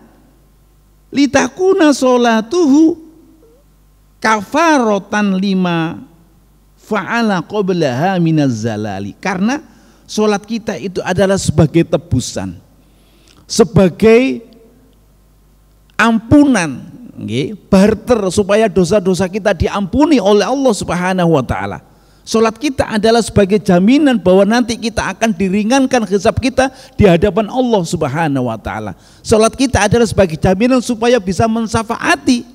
litakuna sholatuhu kafaratan lima fa'ala qablaha minaz zalali. Karena sholat kita itu adalah sebagai tebusan, sebagai ampunan, barter supaya dosa-dosa kita diampuni oleh Allah Subhanahu wa taala. Salat kita adalah sebagai jaminan bahwa nanti kita akan diringankan hisab kita di hadapan Allah Subhanahu wa taala. Salat kita adalah sebagai jaminan supaya bisa mensyafaati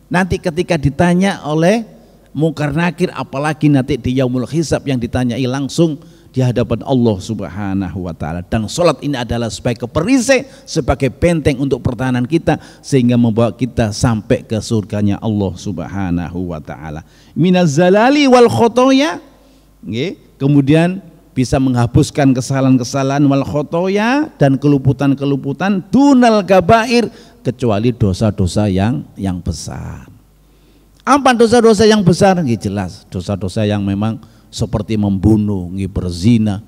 nanti ketika ditanya oleh Munkar Nakir, apalagi nanti di yaumul hisab yang ditanyai langsung di hadapan Allah Subhanahu wa taala. Dan salat ini adalah sebagai perisai, sebagai benteng untuk pertahanan kita sehingga membawa kita sampai ke surganya Allah Subhanahu wa taala. Minaz zalali wal khotoya, kemudian bisa menghapuskan kesalahan-kesalahan wal khotoya dan keluputan-keluputan dunal kabair, kecuali dosa-dosa yang besar. Apa dosa-dosa yang besar? Jelas dosa-dosa yang memang seperti membunuh, berzina,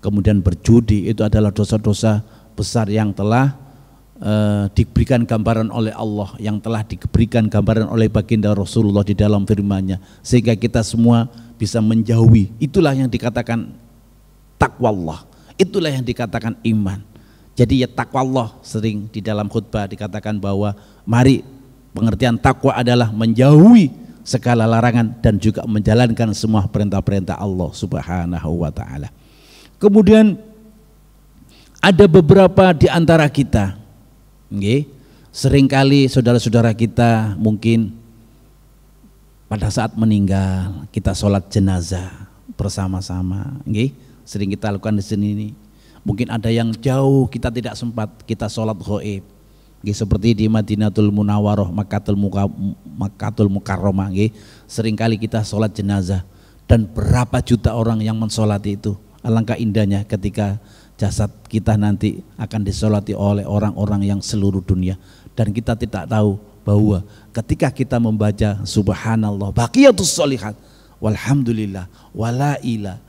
kemudian berjudi, itu adalah dosa-dosa besar yang telah diberikan gambaran oleh Allah, yang telah diberikan gambaran oleh baginda Rasulullah di dalam firman-Nya, sehingga kita semua bisa menjauhi. Itulah yang dikatakan takwa Allah, itulah yang dikatakan iman. Jadi ya takwa Allah, sering di dalam khutbah dikatakan bahwa mari, pengertian takwa adalah menjauhi segala larangan dan juga menjalankan semua perintah-perintah Allah Subhanahu wa taala. Kemudian ada beberapa di antara kita, seringkali saudara-saudara kita mungkin pada saat meninggal kita sholat jenazah bersama-sama, sering kita lakukan di sini. Mungkin ada yang jauh kita tidak sempat, kita sholat ghaib. Seperti di Madinatul Munawwaroh, Makkatul Mukarramah, seringkali kita sholat jenazah dan berapa juta orang yang mensolati itu. Alangkah indahnya ketika jasad kita nanti akan disolati oleh orang-orang yang seluruh dunia, dan kita tidak tahu bahwa ketika kita membaca subhanallah baqiyatus sholihat walhamdulillah wala ilaha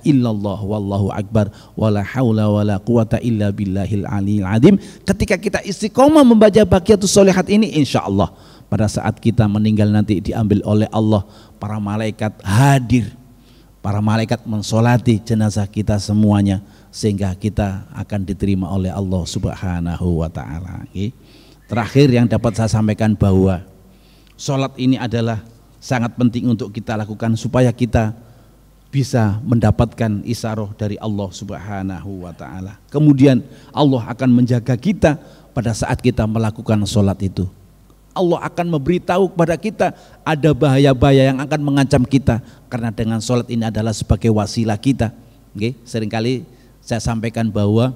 illallah wallahu akbar wala haula wala quwata illa billahil aliyil azim, ketika kita istiqomah membaca baqiyatus sholihat ini, insya Allah pada saat kita meninggal nanti diambil oleh Allah, para malaikat hadir, para malaikat mensolati jenazah kita semuanya, sehingga kita akan diterima oleh Allah Subhanahu wa taala. Terakhir yang dapat saya sampaikan bahwa sholat ini adalah sangat penting untuk kita lakukan supaya kita bisa mendapatkan isaroh dari Allah Subhanahu wa taala. Kemudian Allah akan menjaga kita pada saat kita melakukan sholat itu. Allah akan memberitahu kepada kita ada bahaya-bahaya yang akan mengancam kita, karena dengan sholat ini adalah sebagai wasilah kita. Seringkali saya sampaikan bahwa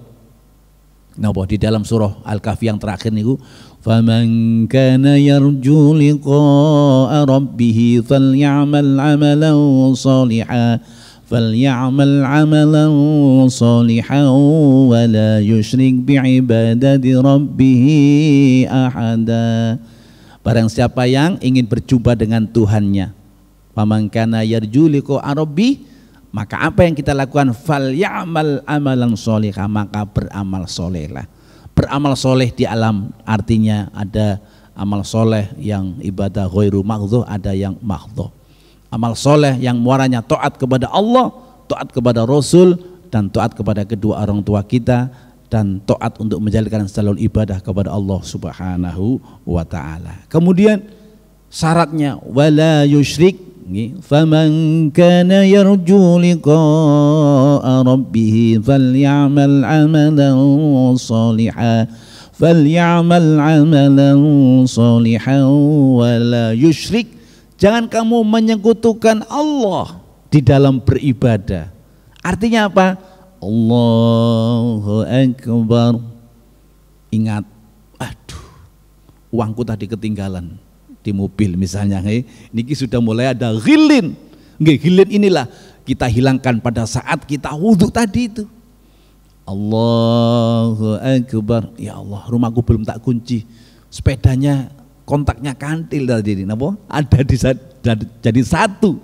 di dalam surah Al-Kahfi yang terakhir niku, faman kana yarju liqa'a rabbih falyamal 'amalan shalihan wa la yusyrik bi'ibadati rabbih ahada. Barang siapa yang ingin berjumpa dengan Tuhannya, faman kana yarju liqa'a rabbih, maka apa yang kita lakukan? Falyamal amalan sholihan, maka beramal solehlah. Beramal soleh di alam artinya ada amal soleh yang ibadah ghairu maghdhuh, ada yang maghdhuh. Amal soleh yang muaranya taat kepada Allah, taat kepada Rasul, dan taat kepada kedua orang tua kita, dan taat untuk menjalankan salur ibadah kepada Allah Subhanahu wa taala. Kemudian syaratnya wala yusyrik, faman kana yarju liqa'a rabbih falyamal 'amalan shalihan wa la yusyrik. Jangan kamu menyekutukan Allah di dalam beribadah. Artinya apa? Allahu Akbar. Ingat, aduh, uangku tadi ketinggalan di mobil misalnya, niki sudah mulai ada ghilin. Ghilin inilah kita hilangkan pada saat kita wudhu tadi itu. Allahu Akbar. Ya Allah, rumahku belum tak kunci, sepedanya kontaknya kantil tadi ini, ada jadi satu.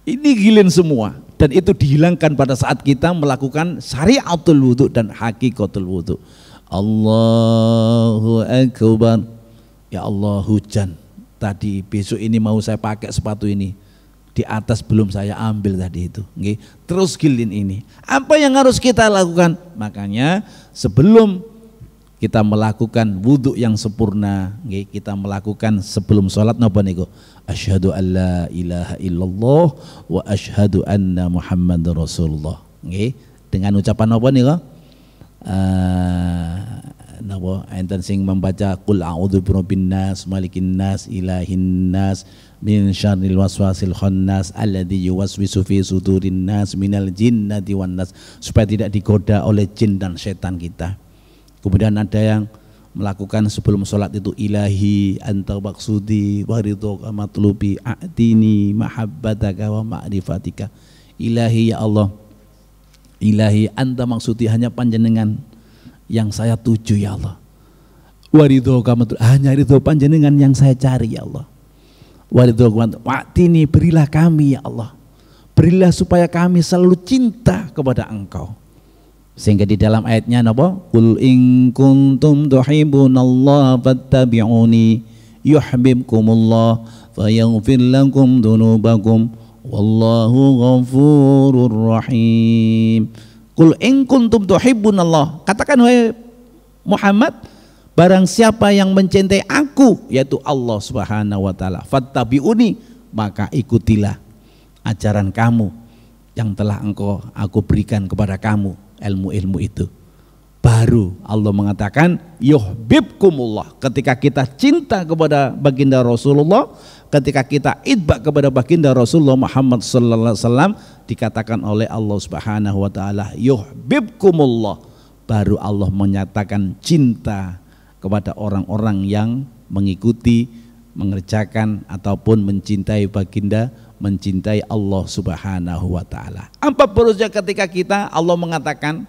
Ini ghilin semua, dan itu dihilangkan pada saat kita melakukan syariatul wudhu dan hakikatul wudhu. Allahu Akbar. Ya Allah, hujan tadi, besok ini mau saya pakai sepatu ini, di atas belum saya ambil tadi itu. Terus ghilin ini, apa yang harus kita lakukan? Makanya sebelum kita melakukan wudhu yang sempurna, kita melakukan sebelum sholat napa niku? Asyhadu an la ilaha illallah wa asyhadu anna Muhammadar Rasulullah. Dengan ucapan apa niku? Napa enten sing membaca qul a'udzu birabbin nas malikin nas ilahin nas min syarril waswasil khannas alladzi yuwaswisu fi sudurin nas minal jinnati wan nas, supaya tidak digoda oleh jin dan setan kita. Kemudian ada yang melakukan sebelum sholat itu ilahi anta maksudi waridhoka matlubi a'tini mahabbataka wa ma'rifatika. Ilahi ya Allah, ilahi anta maksudi hanya panjenengan yang saya tuju ya Allah. Waridhoka matlubi hanya ridho panjenengan yang saya cari ya Allah. Waridhoka wa'tini berilah kami ya Allah. Berilah supaya kami selalu cinta kepada Engkau. Sehingga di dalam ayatnya napa? Qul in kuntum tuhibbunallaha fattabi'uni yuhibbukumullah fayaghfir lakum dzunubakum wallahu ghafurur rahim. Qul in kuntum tuhibbunallah, katakan wahai Muhammad, barang siapa yang mencintai aku, yaitu Allah Subhanahu wa taala, fattabi'uni, maka ikutilah ajaran kamu yang telah aku berikan kepada kamu, ilmu-ilmu itu. Baru Allah mengatakan yuhibbukumullah, ketika kita cinta kepada baginda Rasulullah, ketika kita itba kepada baginda Rasulullah Muhammad sallallahu alaihi wasallam, dikatakan oleh Allah Subhanahu wa taala yuhibbukumullah, baru Allah menyatakan cinta kepada orang-orang yang mengikuti, mengerjakan ataupun mencintai baginda, mencintai Allah Subhanahu wa taala. Apa perusnya ketika kita Allah mengatakan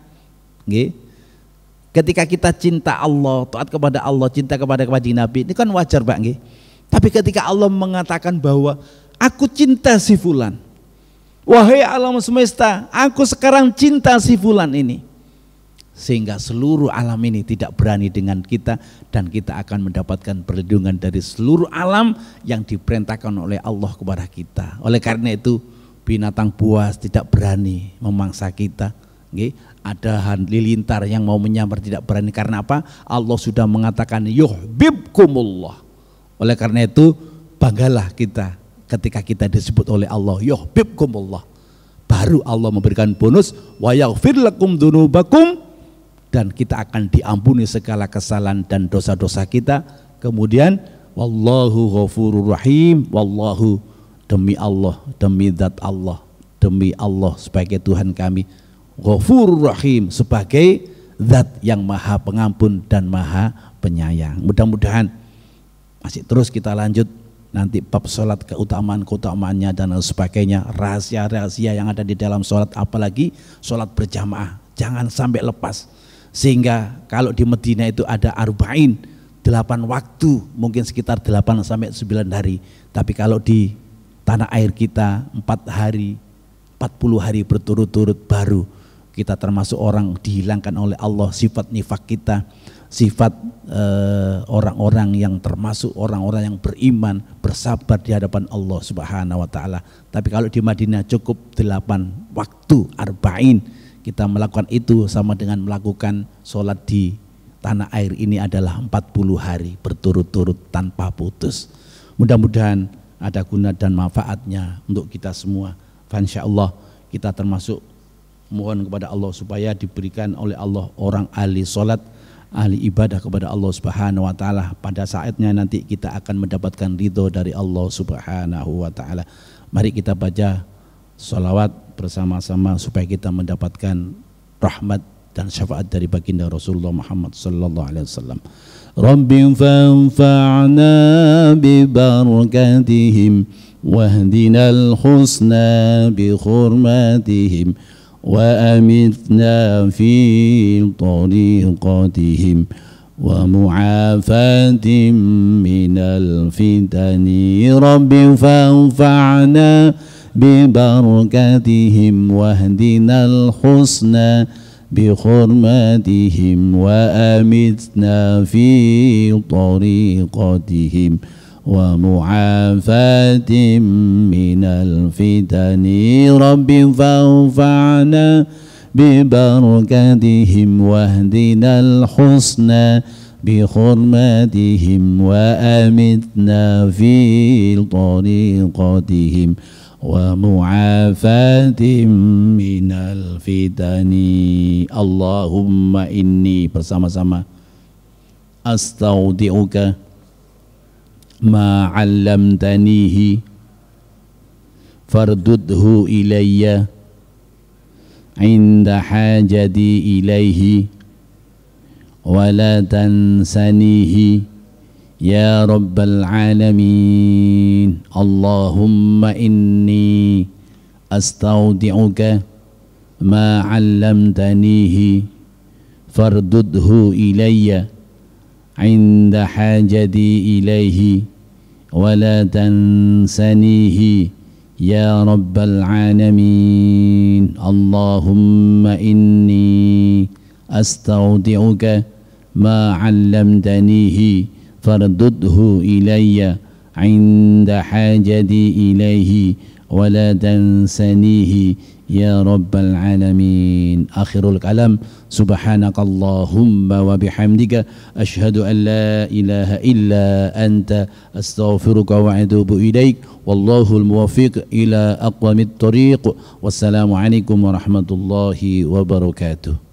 ketika kita cinta Allah, taat kepada Allah, cinta kepada Nabi, ini kan wajar Pak nggih. Tapi ketika Allah mengatakan bahwa aku cinta si fulan, wahai alam semesta, aku sekarang cinta si fulan ini, sehingga seluruh alam ini tidak berani dengan kita, dan kita akan mendapatkan perlindungan dari seluruh alam yang diperintahkan oleh Allah kepada kita. Oleh karena itu binatang buas tidak berani memangsa kita. Ada halilintar yang mau menyamar tidak berani, karena apa? Allah sudah mengatakan yuhibbukumullah. Oleh karena itu banggalah kita ketika kita disebut oleh Allah yuhibbukumullah. Baru Allah memberikan bonus wa yaghfir lakum dzunubakum, dan kita akan diampuni segala kesalahan dan dosa-dosa kita. Kemudian wallahu ghafurur rahim, wallahu, demi Allah, demi zat Allah, demi Allah sebagai Tuhan kami, ghafurur rahim, sebagai zat yang maha pengampun dan maha penyayang. Mudah-mudahan masih terus kita lanjut nanti bab sholat, keutamaannya dan sebagainya, rahasia-rahasia yang ada di dalam sholat, apalagi sholat berjamaah, jangan sampai lepas. Sehingga kalau di Madinah itu ada arba'in, 8 waktu, mungkin sekitar 8 sampai 9 hari. Tapi kalau di tanah air kita 4 hari, 40 hari berturut-turut, baru kita termasuk orang dihilangkan oleh Allah sifat nifak kita, sifat orang-orang yang termasuk orang-orang yang beriman, bersabar di hadapan Allah Subhanahu wa taala. Tapi kalau di Madinah cukup 8 waktu arba'in, kita melakukan itu sama dengan melakukan sholat di tanah air ini adalah 40 hari berturut-turut tanpa putus. Mudah-mudahan ada guna dan manfaatnya untuk kita semua. Insyaallah kita termasuk mohon kepada Allah supaya diberikan oleh Allah orang ahli sholat, ahli ibadah kepada Allah Subhanahu wa taala. Pada saatnya nanti kita akan mendapatkan ridho dari Allah Subhanahu wa taala. Mari kita baca sholawat bersama-sama supaya kita mendapatkan rahmat dan syafaat dari baginda Rasulullah Muhammad sallallahu alaihi wasallam. Rabbi fanfa'na bi barakatihim wahdinal husna bi hurmatihim wa amitna fi tariqatihim wa mu'afatim minal fitani. Rabbi fanfa'na bi barakatihim wahdinal husna bi hurmatihim wa amitna fi tariqatihim wa mu'afatim minal fitani. Rabbi fanfa'na ببركاتهم واهدنا الحسنى بحرماتهم وأمتنا في طريقتهم ومعافاتهم من الفتن. Allahumma inni, bersama-sama, astaudi'uka ma 'allamtanihi fardudhu ilayya 'inda hajati ilaihi wa la tansanihi ya rabbal alamin. Allahumma inni astaudi'uka ma 'allamtanihi fardudhu ilayya 'inda hajati ilaihi wa la tansanihi ya rabbal alamin. Allahumma inni astaudi'uka ma 'allamtanihi fardudhu ilayya 'inda hajati ilaihi wa la tansanihi ya rabbal alamin. Akhirul kalam, subhanakallahumma wa bihamdika asyhadu an la ilaha illa anta astaghfiruka wa atubu ilaik. Wallahul muwaffiq ila aqwamit thoriq. Wassalamu alaikum warahmatullahi wabarakatuh.